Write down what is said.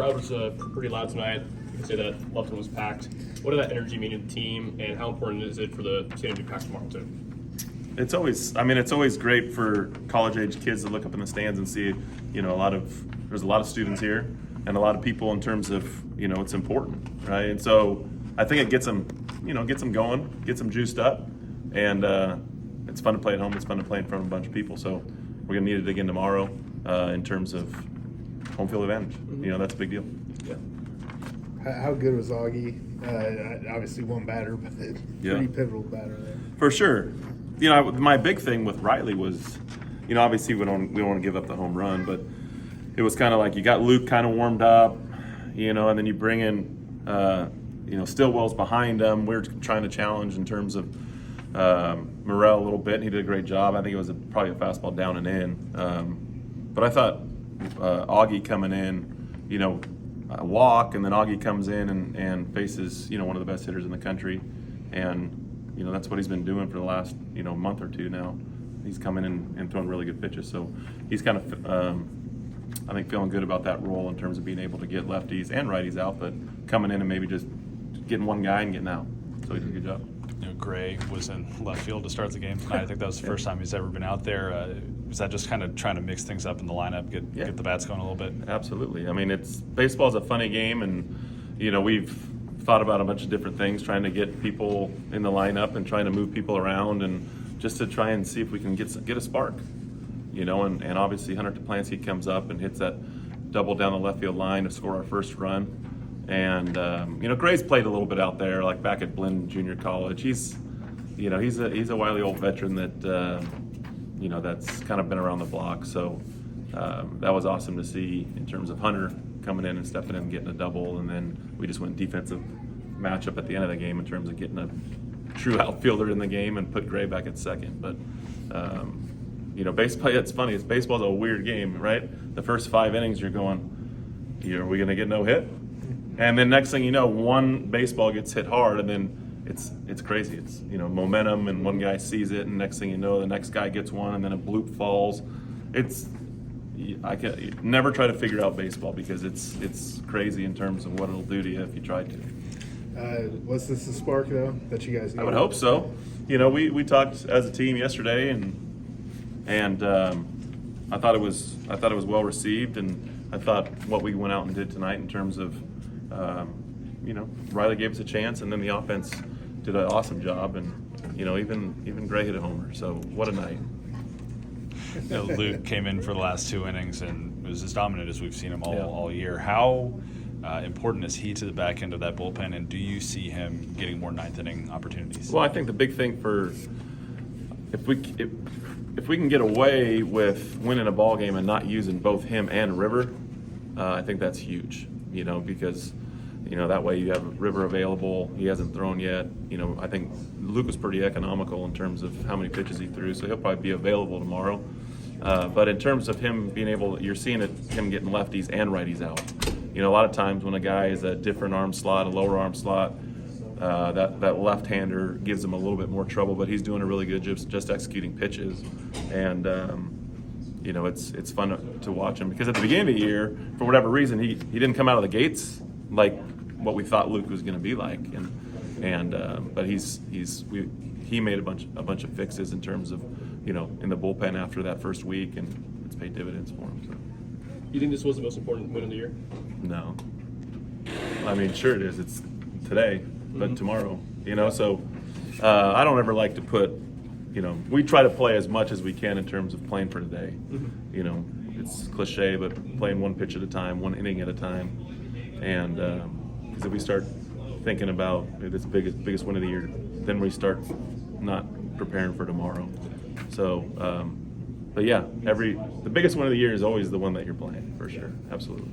crowd was pretty loud tonight. You can say that Lufkin was packed. What did that energy mean to the team, and how important is it for the stadium to be packed tomorrow too? It's always great for college-age kids to look up in the stands and see, there's a lot of students here and a lot of people in terms of, it's important, right? And so I think it gets them going, gets them juiced up, and it's fun to play at home. It's fun to play in front of a bunch of people. So we're gonna need it again tomorrow in terms of home field advantage. That's a big deal. Yeah. How good was Augie? Obviously one batter, but pretty pivotal batter there. For sure. My big thing with Riley was, obviously we don't want to give up the home run, but it was kind of like you got Luke kind of warmed up, and then you bring in, Stillwell's behind him. We're trying to challenge in terms of Morrell a little bit, and he did a great job. I think it was probably a fastball down and in. But I thought Augie coming in, a walk, and then Augie comes in and faces, one of the best hitters in the country. And, that's what he's been doing for the last, month or two now. He's coming in and throwing really good pitches. So he's kind of, I think, feeling good about that role in terms of being able to get lefties and righties out, but coming in and maybe just getting one guy and getting out. So he did a good job. Gray was in left field to start the game tonight. I think that was the first time he's ever been out there. Was that just kind of trying to mix things up in the lineup, get the bats going a little bit? Absolutely. I mean, baseball's a funny game, and we've thought about a bunch of different things, trying to get people in the lineup and trying to move people around, and just to try and see if we can get a spark. And obviously Hunter Duplancy comes up and hits that double down the left field line to score our first run. And Gray's played a little bit out there, like back at Blinn Junior College. He's a wily old veteran that that's kind of been around the block. So that was awesome to see in terms of Hunter coming in and stepping in and getting a double. And then we just went defensive matchup at the end of the game in terms of getting a true outfielder in the game and put Gray back at second. But baseball, it's funny. Baseball's a weird game, right? The first 5 innings, you're going, are we going to get no hit? And then next thing you know, one baseball gets hit hard, and then it's crazy. It's momentum, and one guy sees it, and next thing you know, the next guy gets one, and then a bloop falls. I can never try to figure out baseball because it's crazy in terms of what it'll do to you if you try to. Was this the spark though that you guys need? I would hope so. We talked as a team yesterday, and I thought it was well received, and I thought what we went out and did tonight in terms of. Riley gave us a chance, and then the offense did an awesome job, and even Gray hit a homer. So what a night! Luke came in for the last 2 innings and was as dominant as we've seen him all year. How important is he to the back end of that bullpen, and do you see him getting more 9th inning opportunities? Well, I think the big thing for if we can get away with winning a ball game and not using both him and River, I think that's huge. Because that way you have River available. He hasn't thrown yet. I think Luke was pretty economical in terms of how many pitches he threw, so he'll probably be available tomorrow. But in terms of him being able, you're seeing him getting lefties and righties out. A lot of times when a guy is a different arm slot, a lower arm slot, that left-hander gives him a little bit more trouble. But he's doing a really good job just executing pitches, and it's fun to watch him because at the beginning of the year, for whatever reason, he didn't come out of the gates like what we thought Luke was going to be like, but he made a bunch of fixes in terms of in the bullpen after that first week, and it's paid dividends for him. So. You think this was the most important win of the year? No, I mean sure it is. It's today, but tomorrow, So I don't ever like to put. We try to play as much as we can in terms of playing for today. It's cliche, but playing one pitch at a time, one inning at a time. And because if we start thinking about this biggest win of the year, then we start not preparing for tomorrow. So, but yeah, the biggest win of the year is always the one that you're playing, for sure. Absolutely.